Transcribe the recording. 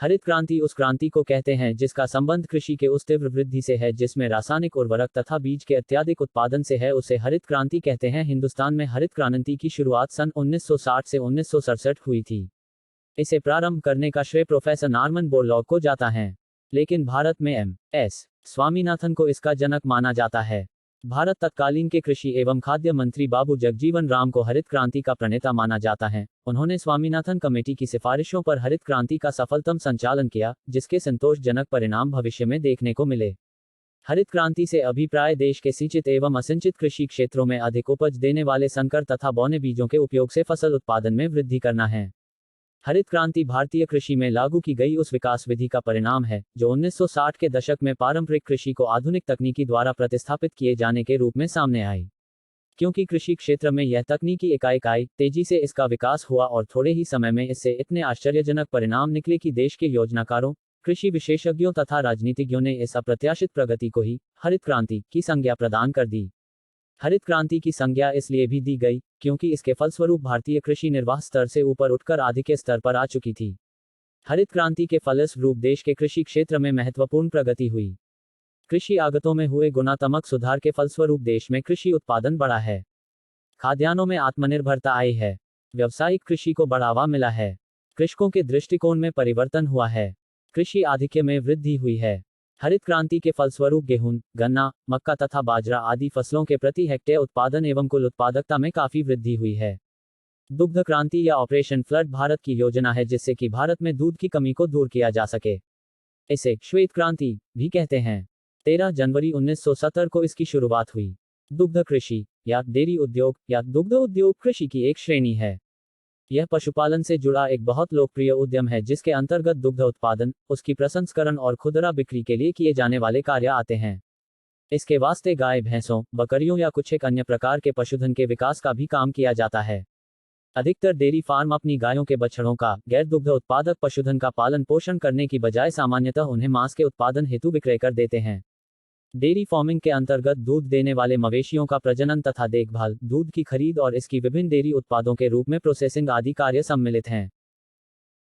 हरित क्रांति उस क्रांति को कहते हैं जिसका संबंध कृषि के उस तीव्र वृद्धि से है जिसमें रासायनिक उर्वरक तथा बीज के अत्यधिक उत्पादन से है, उसे हरित क्रांति कहते हैं। हिंदुस्तान में हरित क्रांति की शुरुआत सन 1960 से 1967 हुई थी। इसे प्रारंभ करने का श्रेय प्रोफेसर नॉर्मन बोरलॉग को जाता है, लेकिन भारत में एम.एस. स्वामीनाथन को इसका जनक माना जाता है। भारत तत्कालीन के कृषि एवं खाद्य मंत्री बाबू जगजीवन राम को हरित क्रांति का प्रणेता माना जाता है। उन्होंने स्वामीनाथन कमेटी की सिफारिशों पर हरित क्रांति का सफलतम संचालन किया, जिसके संतोषजनक परिणाम भविष्य में देखने को मिले। हरित क्रांति से अभिप्राय देश के सिंचित एवं असिंचित कृषि क्षेत्रों में अधिक उपज देने वाले संकर तथा बौने बीजों के उपयोग से फसल उत्पादन में वृद्धि करना है। हरित क्रांति भारतीय कृषि में लागू की गई उस विकास विधि का परिणाम है जो 1960 के दशक में पारंपरिक कृषि को आधुनिक तकनीकी द्वारा प्रतिस्थापित किए जाने के रूप में सामने आई। क्योंकि कृषि क्षेत्र में यह तकनीकी एकाएक तेजी से इसका विकास हुआ और थोड़े ही समय में इससे इतने आश्चर्यजनक परिणाम निकले कि देश के योजनाकारों, कृषि विशेषज्ञों तथा राजनीतिज्ञों ने इस अप्रत्याशित प्रगति को ही हरित क्रांति की संज्ञा प्रदान कर दी। हरित क्रांति की संज्ञा इसलिए भी दी गई क्योंकि इसके फलस्वरूप भारतीय कृषि निर्वाह स्तर से ऊपर उठकर आधिक्य स्तर पर आ चुकी थी। हरित क्रांति के फलस्वरूप देश के कृषि क्षेत्र में महत्वपूर्ण प्रगति हुई। कृषि आगतों में हुए गुणात्मक सुधार के फलस्वरूप देश में कृषि उत्पादन बढ़ा है। खाद्यान्नों में आत्मनिर्भरता आई है। व्यावसायिक कृषि को बढ़ावा मिला है। कृषकों के दृष्टिकोण में परिवर्तन हुआ है। कृषि आधिक्य में वृद्धि हुई है। हरित क्रांति के फलस्वरूप गेहूं, गन्ना, मक्का तथा बाजरा आदि फसलों के प्रति हेक्टेयर उत्पादन एवं कुल उत्पादकता में काफी वृद्धि हुई है। दुग्ध क्रांति या ऑपरेशन फ्लड भारत की योजना है जिससे कि भारत में दूध की कमी को दूर किया जा सके। इसे श्वेत क्रांति भी कहते हैं। 13 जनवरी 1970 को इसकी शुरुआत हुई। दुग्ध कृषि या डेयरी उद्योग या दुग्ध उद्योग कृषि की एक श्रेणी है। यह पशुपालन से जुड़ा एक बहुत लोकप्रिय उद्यम है जिसके अंतर्गत दुग्ध उत्पादन, उसकी प्रसंस्करण और खुदरा बिक्री के लिए किए जाने वाले कार्य आते हैं। इसके वास्ते गाय, भैंसों, बकरियों या कुछ एक अन्य प्रकार के पशुधन के विकास का भी काम किया जाता है। अधिकतर डेयरी फार्म अपनी गायों के बछड़ों का गैर दुग्ध उत्पादक पशुधन का पालन पोषण करने की बजाय सामान्यतः उन्हें मांस के उत्पादन हेतु विक्रय कर देते हैं। डेयरी फार्मिंग के अंतर्गत दूध देने वाले मवेशियों का प्रजनन तथा देखभाल, दूध की खरीद और इसकी विभिन्न डेयरी उत्पादों के रूप में प्रोसेसिंग आदि कार्य सम्मिलित हैं।